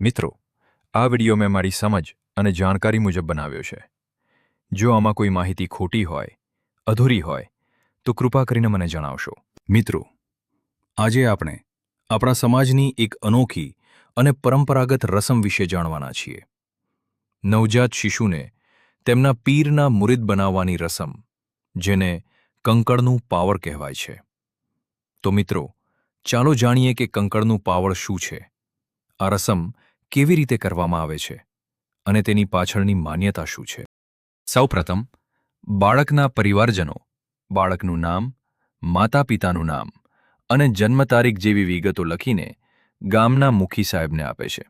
મિત્રો, આ વિડિયો મેં મારી સમજ અને જાણકારી મુજબ બનાવ્યો છે. જો આમાં કોઈ માહિતી ખોટી હોય, અધૂરી હોય, તો કૃપા કરીને મને જણાવશો. મિત્રો, આજે આપણે આપણા સમાજની એક અનોખી અને પરંપરાગત રસમ વિશે જાણવાના છીએ. નવજાત શિશુને તેમના પીરના મુરીદ બનાવવાની રસમ, જેને કંકળનું પાવળ કહેવાય છે. તો મિત્રો, ચાલો જાણીએ કે કંકળનું પાવળ શું છે, આ રસમ કેવી રીતે કરવામાં આવે છે અને તેની પાછળની માન્યતા શું છે. સૌપ્રથમ, બાળકના પરિવારજનો બાળકનું નામ, માતા-પિતાનું નામ અને જન્મ તારીખ જેવી વિગતો લખીને ગામના મુખી સાહેબને આપે છે.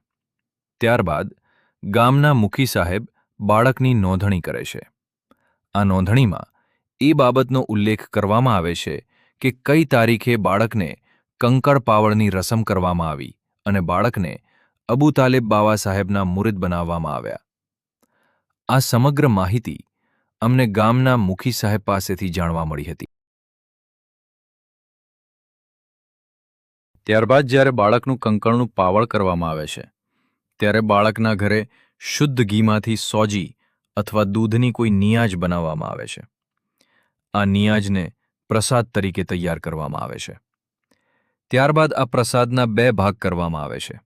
ત્યારબાદ ગામના મુખી સાહેબ બાળકની નોંધણી કરે છે. આ નોંધણીમાં એ બાબતનો ઉલ્લેખ કરવામાં આવે છે કે કઈ તારીખે બાળકને કંકળ પાવળની રસમ કરવામાં આવી અને બાળકને અબુ તાલેબ બાવા સાહેબના મુરીદ બનાવવામાં આવ્યા. આ સમગ્ર માહિતી અમને ગામના મુખી સાહેબ પાસેથી જાણવા મળી હતી. ત્યારબાદ જ્યારે બાળકનું કંકળનું પાવળ કરવામાં આવે છે, ત્યારે બાળકના ઘરે શુદ્ધ ઘીમાંથી સોજી અથવા દૂધની કોઈ નિયાજ બનાવવામાં આવે છે. આ નિયાજને પ્રસાદ તરીકે તૈયાર કરવામાં આવે છે. ત્યારબાદ આ પ્રસાદના 2 ભાગ કરવામાં આવે છે.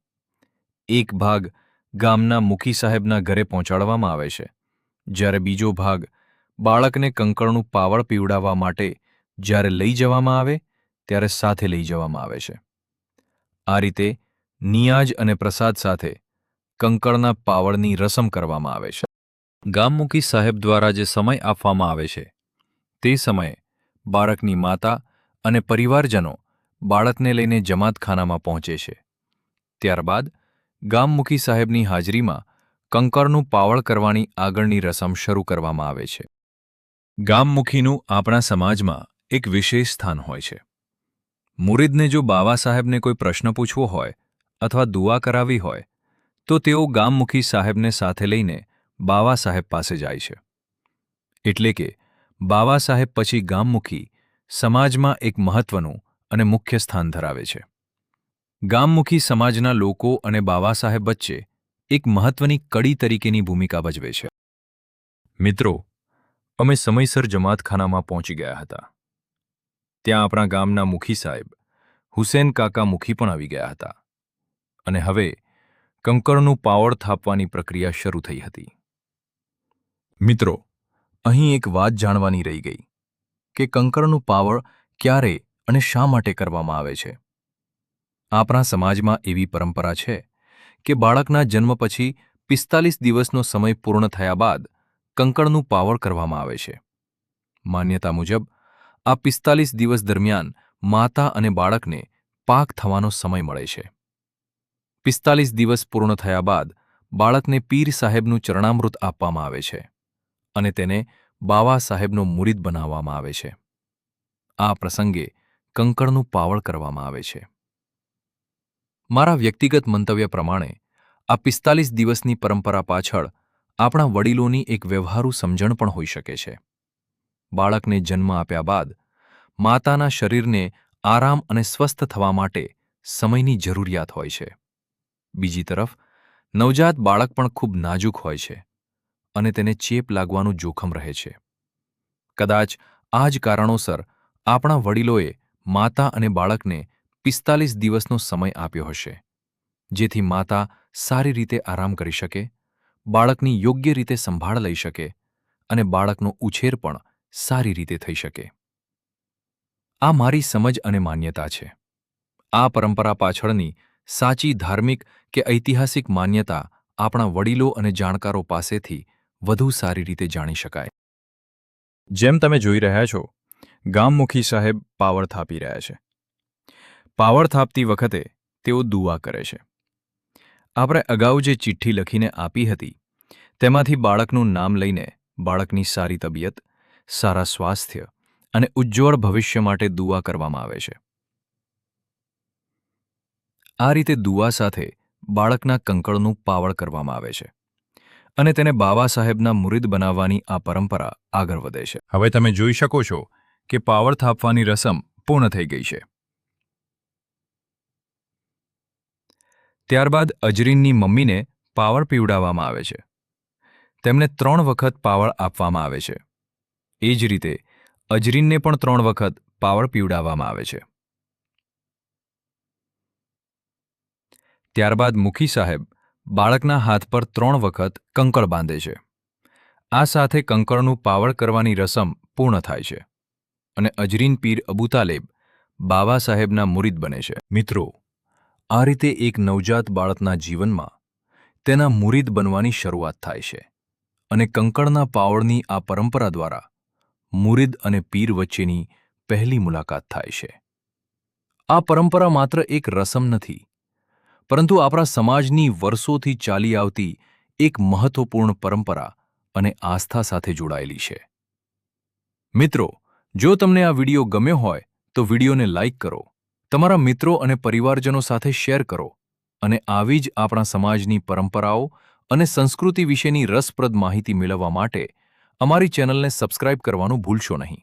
એક ભાગ ગામના મુખી સાહેબના ઘરે પહોંચાડવામાં આવે છે, જ્યારે બીજો ભાગ બાળકને કંકળનું પાવળ પીવડાવવા માટે જ્યારે લઈ જવામાં આવે ત્યારે સાથે લઈ જવામાં આવે છે. આ રીતે નિયાજ અને પ્રસાદ સાથે કંકળના પાવળની રસમ કરવામાં આવે છે. ગામમુખી સાહેબ દ્વારા જે સમય આપવામાં આવે છે, તે સમયે બાળકની માતા અને પરિવારજનો બાળકને લઈને જમાતખાનામાં પહોંચે છે. ત્યારબાદ ગામમુખી સાહેબની હાજરીમાં કંકળનું પાવળ કરવાની આગળની રસમ શરૂ કરવામાં આવે છે. ગામમુખીનું આપણા સમાજમાં એક વિશેષ સ્થાન હોય છે. મુરીદને જો બાવા સાહેબને કોઈ પ્રશ્ન પૂછવો હોય અથવા દુઆ કરાવી હોય, તો તેઓ ગામમુખી સાહેબને સાથે લઈને બાવા સાહેબ પાસે જાય છે. એટલે કે બાવા સાહેબ પછી ગામમુખી સમાજમાં એક મહત્વનું અને મુખ્ય સ્થાન ધરાવે છે. ગામમુખી સમાજના લોકો અને બાવા સાહેબ વચ્ચે એક મહત્વની કડી તરીકેની ભૂમિકા ભજવે છે. મિત્રો, અમે સમયસર જમાતખાનામાં પહોંચી ગયા હતા. ત્યાં આપણા ગામના મુખી સાહેબ હુસેન કાકા મુખી પણ આવી ગયા હતા અને હવે કંકળનું પાવળ થાપવાની પ્રક્રિયા શરૂ થઈ હતી. મિત્રો, અહીં એક વાત જાણવાની રહી ગઈ કે કંકળનું પાવળ ક્યારે અને શા માટે કરવામાં આવે છે. આપણા સમાજમાં એવી પરંપરા છે કે બાળકના જન્મ પછી 45 દિવસનો સમય પૂર્ણ થયા બાદ કંકળનું પાવળ કરવામાં આવે છે. માન્યતા મુજબ આ 45 દિવસ દરમિયાન માતા અને બાળકને પાક થવાનો સમય મળે છે. 45 દિવસ પૂર્ણ થયા બાદ બાળકને પીર સાહેબનું ચરણામૃત આપવામાં આવે છે અને તેને બાવા સાહેબનો મુરીદ બનાવવામાં આવે છે. આ પ્રસંગે કંકળનું પાવળ કરવામાં આવે છે. મારા વ્યક્તિગત મંતવ્ય પ્રમાણે આ 45 દિવસની પરંપરા પાછળ આપણા વડીલોની એક વ્યવહારુ સમજણ પણ હોઈ શકે છે. બાળકને જન્મ આપ્યા બાદ માતાના શરીરને આરામ અને સ્વસ્થ થવા માટે સમયની જરૂરિયાત હોય છે. બીજી તરફ નવજાત બાળક પણ ખૂબ નાજુક હોય છે અને તેને ચેપ લાગવાનું જોખમ રહે છે. કદાચ આ જ કારણોસર આપણા વડીલોએ માતા અને બાળકને 45 દિવસનો સમય આપ્યો હશે, જેથી માતા સારી રીતે આરામ કરી શકે, બાળકની યોગ્ય રીતે સંભાળ લઈ શકે અને બાળકનો ઉછેર પણ સારી રીતે થઈ શકે. આ મારી સમજ અને માન્યતા છે. આ પરંપરા પાછળની સાચી ધાર્મિક કે ઐતિહાસિક માન્યતા આપણા વડીલો અને જાણકારો પાસેથી વધુ સારી રીતે જાણી શકાય. જેમ તમે જોઈ રહ્યા છો, ગામમુખી સાહેબ પાવળ થાપી રહ્યા છે. પાવળ થાપતી વખતે તેઓ દુઆ કરે છે. આપણે અગાઉ જે ચિઠ્ઠી લખીને આપી હતી, તેમાંથી બાળકનું નામ લઈને બાળકની સારી તબિયત, સારા સ્વાસ્થ્ય અને ઉજ્જવળ ભવિષ્ય માટે દુઆ કરવામાં આવે છે. આ રીતે દુઆ સાથે બાળકના કંકળનું પાવળ કરવામાં આવે છે અને તેને બાવા સાહેબના મુરીદ બનાવવાની આ પરંપરા આગળ વધે છે. હવે તમે જોઈ શકો છો કે પાવળ થાપવાની રસમ પૂર્ણ થઈ ગઈ છે. ત્યારબાદ અજરીનની મમ્મીને પાવળ પીવડાવવામાં આવે છે. તેમને 3 વખત પાવળ આપવામાં આવે છે. એ જ રીતે અજરીનને પણ 3 વખત પાવળ પીવડાવવામાં આવે છે. ત્યારબાદ મુખી સાહેબ બાળકના હાથ પર 3 વખત કંકળ બાંધે છે. આ સાથે કંકળનું પાવળ કરવાની રસમ પૂર્ણ થાય છે અને અજરીન પીર અબુ તાલેબ બાબા સાહેબના મુરીદ બને છે. મિત્રો, આ રીતે એક નવજાત બાળકના જીવનમાં તેના મુરીદ બનવાની શરૂઆત થાય છે અને કંકળના પાવળની આ પરંપરા દ્વારા મુરીદ અને પીર વચ્ચેની પહેલી મુલાકાત થાય છે. આ પરંપરા માત્ર એક રસમ નથી, પરંતુ આપણા સમાજની વર્ષોથી ચાલી આવતી એક મહત્વપૂર્ણ પરંપરા અને આસ્થા સાથે જોડાયેલી છે. મિત્રો, જો તમને આ વિડિયો ગમ્યો હોય તો વિડિયોને લાઇક કરો, તમારા મિત્રો અને પરિવારજનો સાથે શેર કરો અને આવી જ આપણા સમાજની પરંપરાઓ અને સંસ્કૃતિ વિશેની રસપ્રદ માહિતી મેળવવા માટે અમારી ચેનલને સબસ્ક્રાઇબ કરવાનું ભૂલશો નહીં.